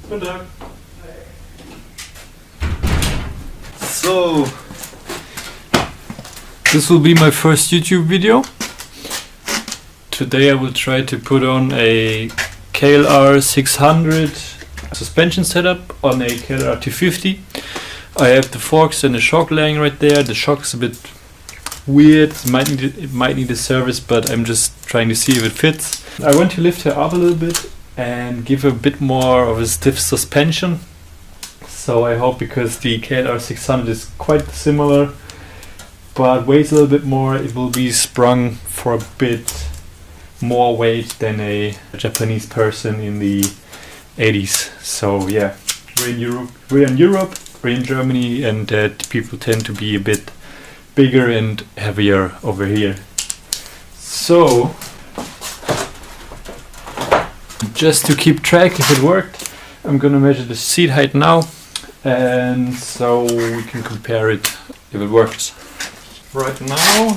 Good luck. So, this will be my first YouTube video. Today I will try to put on a KLR 600 suspension setup on a KLR 250. I have the forks and the shock laying right there. The shock's a bit weird, it might need a service, but I'm just trying to see if it fits. I want to lift her up a little bit and give her a bit more of a stiff suspension. So I hope, because the KLR 600 is quite similar but weighs a little bit more, it will be sprung for a bit more weight than a Japanese person in the 80s. So yeah, we're in Europe, we're in Germany, and people tend to be a bit bigger and heavier over here. So just to keep track if it worked, I'm gonna measure the seat height now, and so we can compare it if it works. Right now,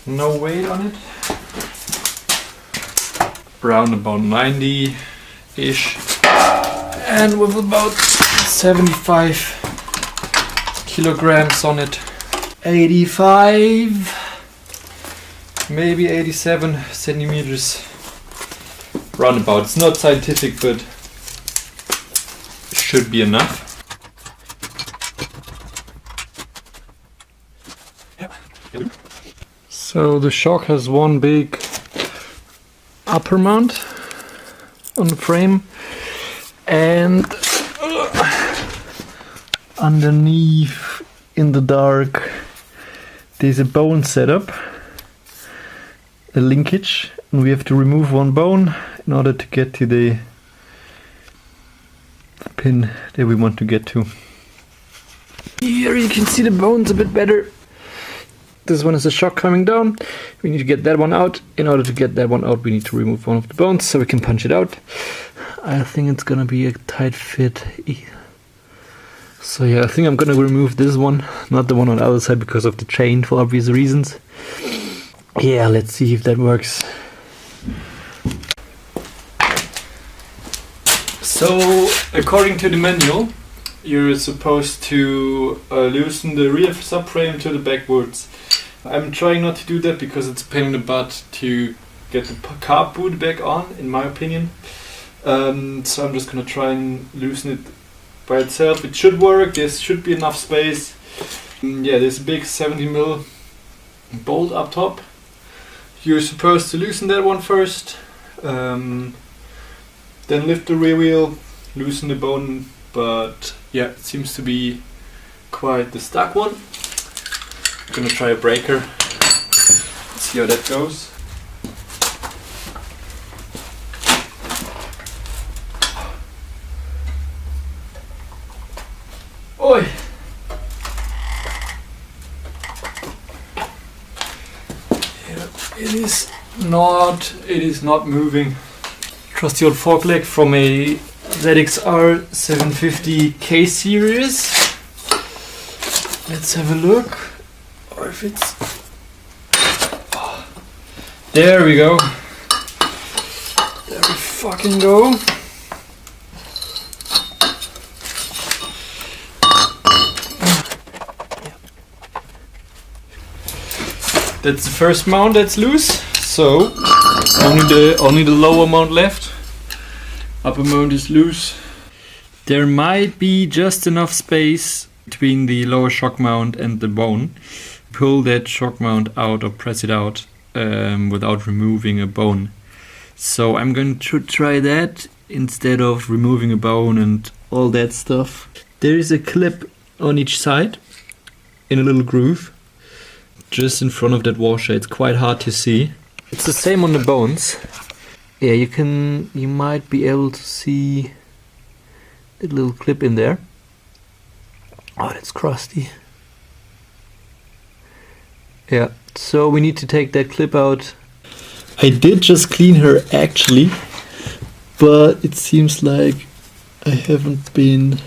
no weight on it, around about 90-ish, and with about 75 kilograms on it. 85, maybe 87 centimeters, roundabout. It's not scientific, but should be enough. So the shock has one big upper mount on the frame, and underneath in the dark there's a bone setup, a linkage, and we have to remove one bone in order to get to the pin that we want to get to. Here you can see the bones a bit better. This one is a shock coming down. We need to get that one out. In order to get that one out, we need to remove one of the bones so we can punch it out. I think it's gonna be a tight fit. So yeah, I think I'm gonna remove this one, not the one on the other side, because of the chain, for obvious reasons. Yeah, let's see if that works. So, according to the manual, you're supposed to loosen the rear subframe to the backwards. I'm trying not to do that because it's a pain in the butt to get the carb boot back on, in my opinion. So I'm just gonna try and loosen it by itself. It should work, there should be enough space. Yeah, there's a big 70mm bolt up top. You're supposed to loosen that one first, then lift the rear wheel, loosen the bone, but yeah, it seems to be quite the stuck one. I'm gonna try a breaker, see how that goes. Oi! It is not moving. Trusty old fork leg from a ZXR 750 K series. Let's have a look. Or if it's... Oh, there we go. There we fucking go. That's the first mount that's loose, so only the lower mount left. Upper mount is loose. There might be just enough space between the lower shock mount and the bone. Pull that shock mount out or press it out without removing a bone. So I'm going to try that instead of removing a bone and all that stuff. There is a clip on each side in a little groove, just in front of that washer. It's quite hard to see. It's the same on the bones. Yeah, you might be able to see the little clip in there. Oh, that's crusty. Yeah, so we need to take that clip out. I did just clean her actually, but it seems like I haven't been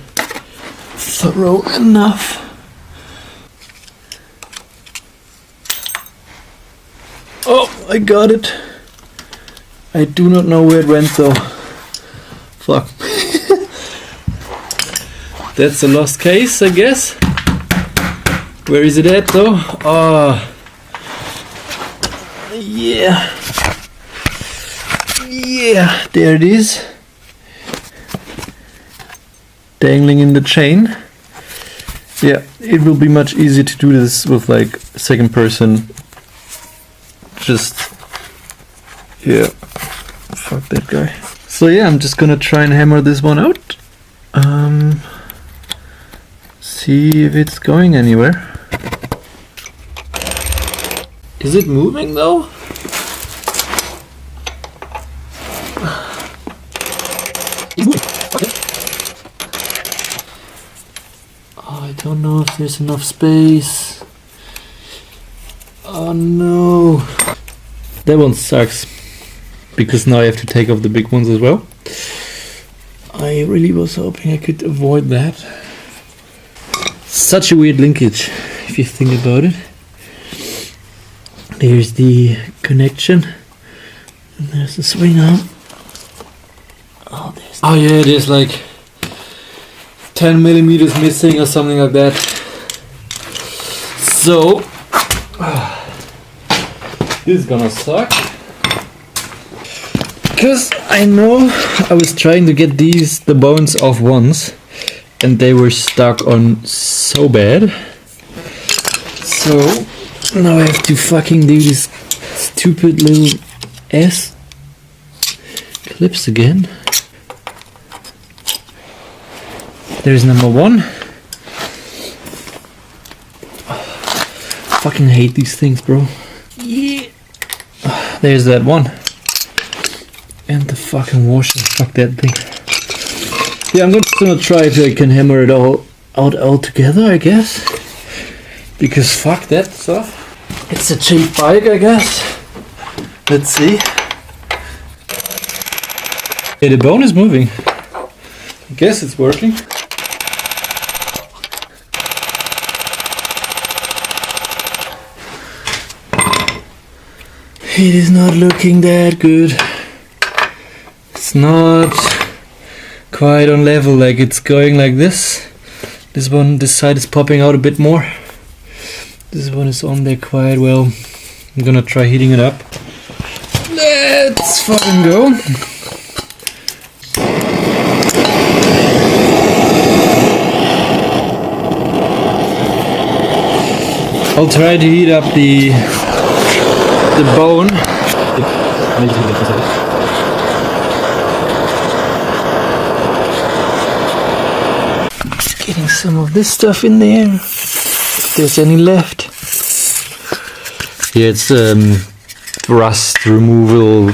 thorough enough. Oh, I got it. I do not know where it went though. Fuck. That's a lost case, I guess. Where is it at though? Yeah. Yeah, there it is. Dangling in the chain. Yeah, it will be much easier to do this with like second person. Just, yeah, fuck that guy. So yeah, I'm just gonna try and hammer this one out. See if it's going anywhere. Is it moving though? I don't know if there's enough space. Oh no. That one sucks. Because now I have to take off the big ones as well. I really was hoping I could avoid that. Such a weird linkage, if you think about it. There's the connection. And there's the swing arm. Oh yeah, there's like 10 millimeters missing or something like that. So this is gonna suck. Because I know I was trying to get the bones off once and they were stuck on so bad. So now I have to fucking do this stupid little S clips again. There's number one. Fucking hate these things, bro. Yeah. There's that one. And the fucking washer. Fuck that thing. Yeah, I'm just gonna try if I can hammer it all together, I guess. Because fuck that stuff. It's a cheap bike, I guess. Let's see. Yeah, the bone is moving. I guess it's working. It is not looking that good. It's not quite on level, like it's going like this. This side is popping out a bit more. This one is on there quite well. I'm gonna try heating it up. Let's fucking go. I'll try to heat up the bone. Getting some of this stuff in there, if there's any left. Yeah, it's rust removal,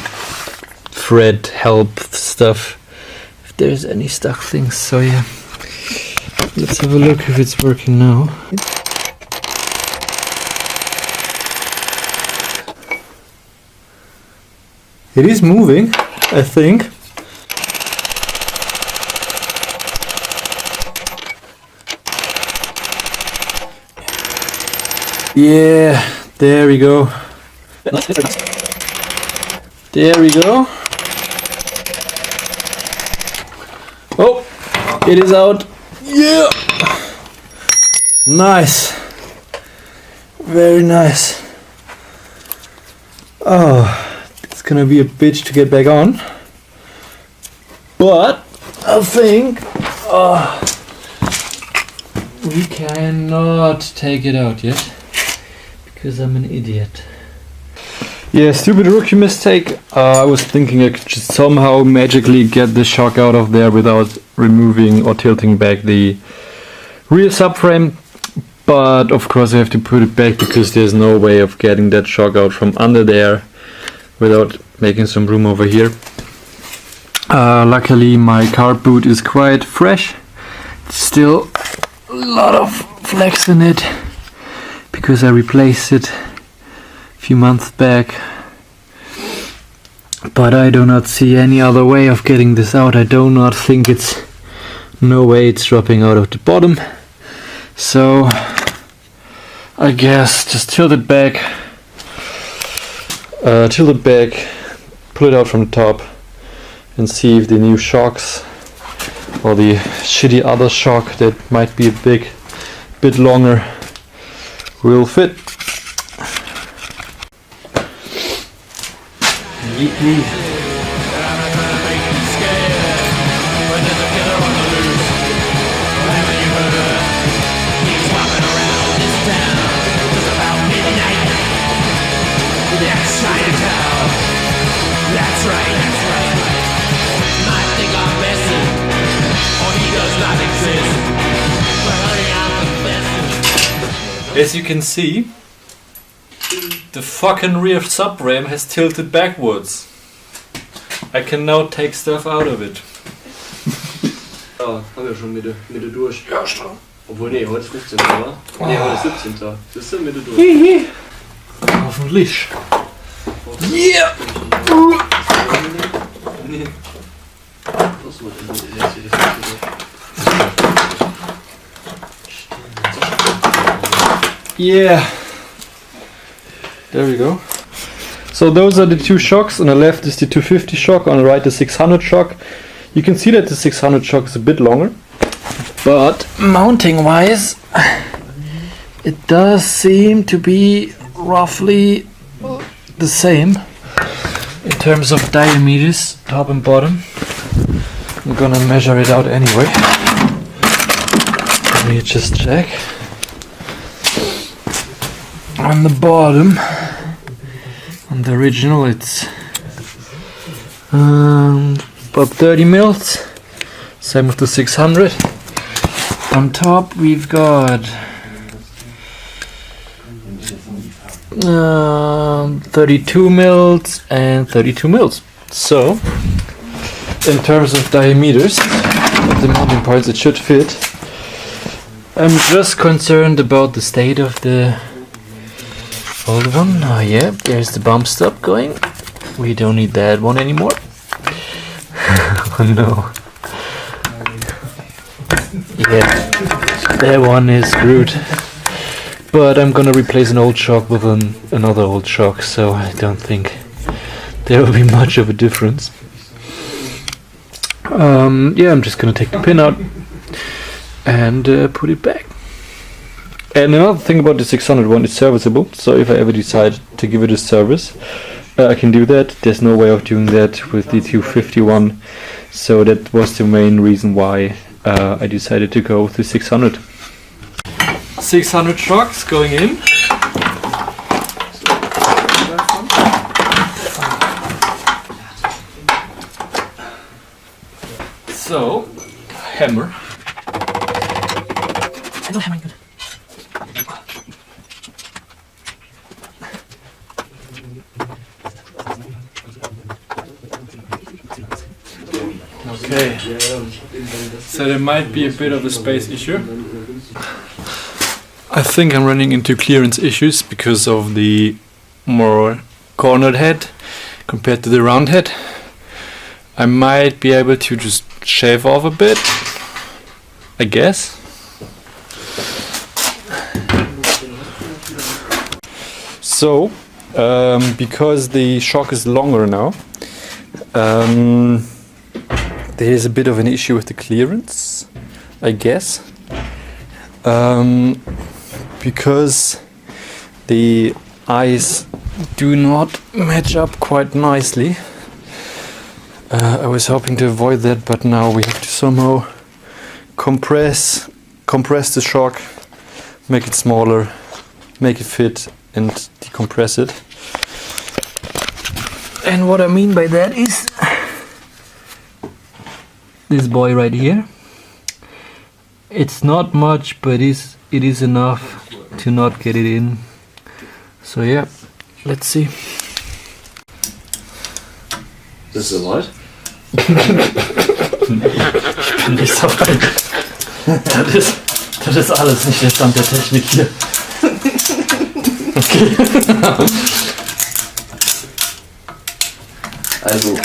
thread help stuff, if there's any stuck things. So yeah, let's have a look if it's working now. It is moving, I think. Yeah, there we go. There we go. Oh, it is out. Yeah. Nice. Very nice. Oh. It's gonna be a bitch to get back on, but I think we cannot take it out yet because I'm an idiot. Yeah, stupid rookie mistake. I was thinking I could just somehow magically get the shock out of there without removing or tilting back the rear subframe, but of course I have to put it back because there's no way of getting that shock out from under there without making some room over here. Luckily my car boot is quite fresh. Still a lot of flex in it because I replaced it a few months back. But I do not see any other way of getting this out. I do not think no way it's dropping out of the bottom. So I guess just tilt it back, pull it out from the top, and see if the new shocks or the shitty other shock that might be a bit longer will fit. As you can see, the fucking rear subframe has tilted backwards. I can now take stuff out of it. Ja, haben wir schon Mitte durch. Ja, stramm. Obwohl, nee, heute ist 15. oder? Nee, heute ist 17. Siehst du, Mitte durch. Hihi. Hoffentlich. Yeah! Nee. Yeah, there we go. So those are the two shocks. On the left is the 250 shock, on the right the 600 shock. You can see that the 600 shock is a bit longer, but mounting wise it does seem to be roughly the same in terms of diameters, top and bottom. I'm gonna measure it out anyway. Let me just check. On the bottom, on the original, it's about 30 mils. Same with the 600. On top, we've got 32 mils and 32 mils. So, in terms of diameters, at the mounting points, it should fit. I'm just concerned about the state of the old one. Oh yeah, there's the bump stop going. We don't need that one anymore. Oh no. Yeah, that one is screwed. But I'm gonna replace an old shock with another old shock, so I don't think there will be much of a difference. Yeah, I'm just gonna take the pin out and put it back. And another thing about the 600 one, it's serviceable, so if I ever decide to give it a service, I can do that. There's no way of doing that with the 251, so that was the main reason why I decided to go with the 600. 600 shocks going in. So, hammer. I don't hammer good. Okay, so there might be a bit of a space issue. I think I'm running into clearance issues because of the more cornered head compared to the round head. I might be able to just shave off a bit, I guess. So, because the shock is longer now, there is a bit of an issue with the clearance, I guess, because the eyes do not match up quite nicely. I was hoping to avoid that, but now we have to somehow compress the shock, make it smaller, make it fit, and decompress it. And what I mean by that is this boy right here. It's not much, but it is enough to not get it in. So yeah, let's see. Bist du soweit? Ich bin nicht so weit. Das ist alles nicht der Stand der Technik hier. Okay. Also,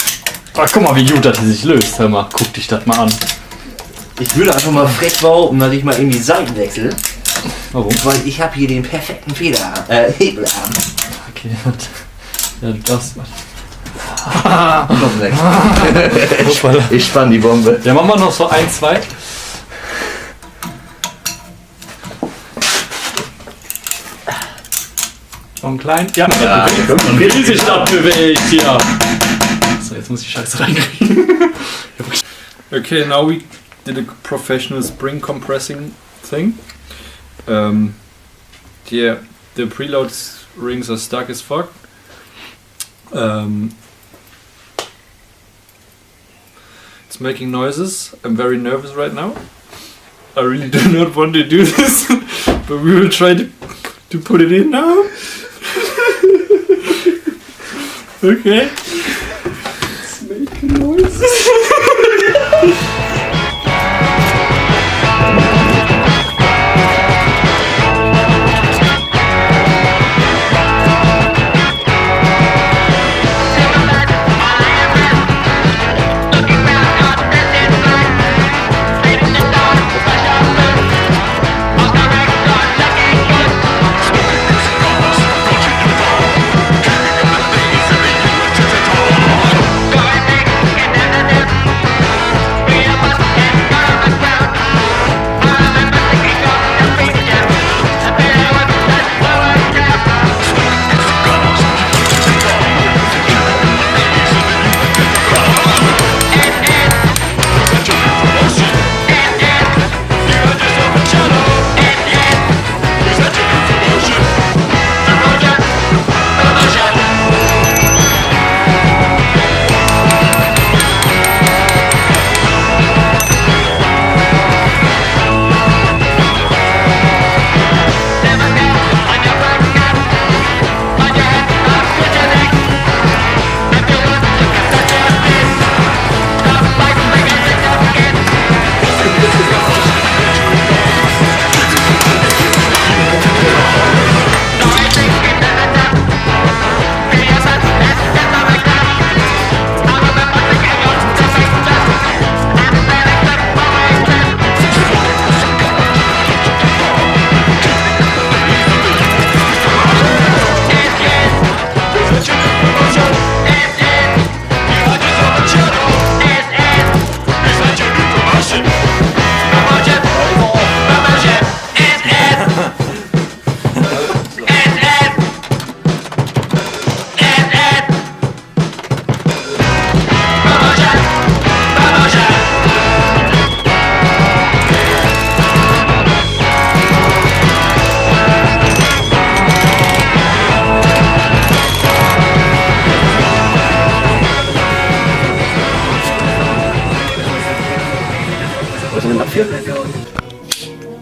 ach, guck mal, wie gut das sich löst. Hör mal, guck dich das mal an. ich würde einfach mal frech behaupten, dass ich mal in die Seiten wechsle. Warum? Weil ich habe hier den perfekten Hebelarm. Okay, ja, das. Noch nicht. Ich spann die Bombe. Ja, machen wir noch so 1, 2. Noch einen kleinen. Ja, wie sich das bewegt hier. So, jetzt muss ich Scheiße reinkriegen. Okay, now we did a professional spring compressing thing. Yeah, the preload rings are stuck as fuck. It's making noises. I'm very nervous right now. I really do not want to do this, but we will try to put it in now. Okay. It's making noises.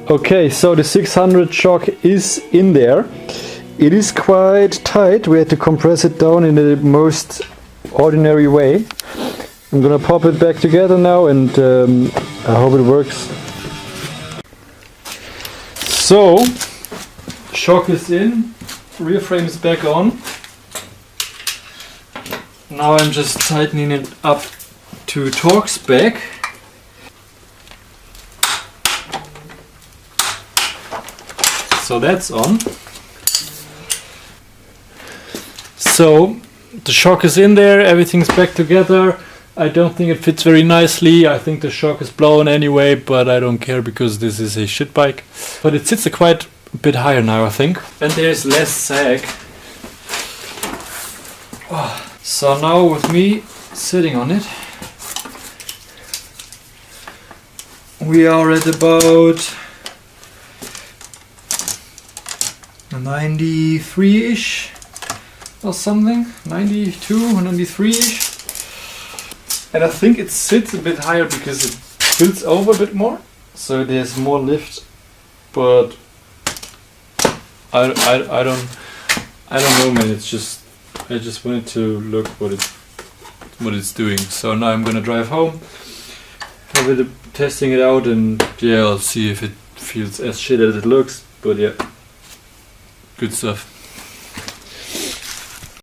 Okay, so the 600 shock is in there. It is quite tight. We had to compress it down in the most ordinary way. I'm gonna pop it back together now, and I hope it works. So, shock is in, rear frame is back on. Now I'm just tightening it up to torque spec. So that's on. So the shock is in there, everything's back together. I don't think it fits very nicely. I think the shock is blown anyway, but I don't care because this is a shit bike. But it sits quite a bit higher now, I think. And there's less sag. So now with me sitting on it, we are at about 93-ish or something, 92, 93-ish. And I think it sits a bit higher because it tilts over a bit more, so there's more lift. But I don't know, man. It's just I just wanted to look what it's doing. So now I'm gonna drive home, have it testing it out, and yeah, I'll see if it feels as shit as it looks. But yeah. Good stuff.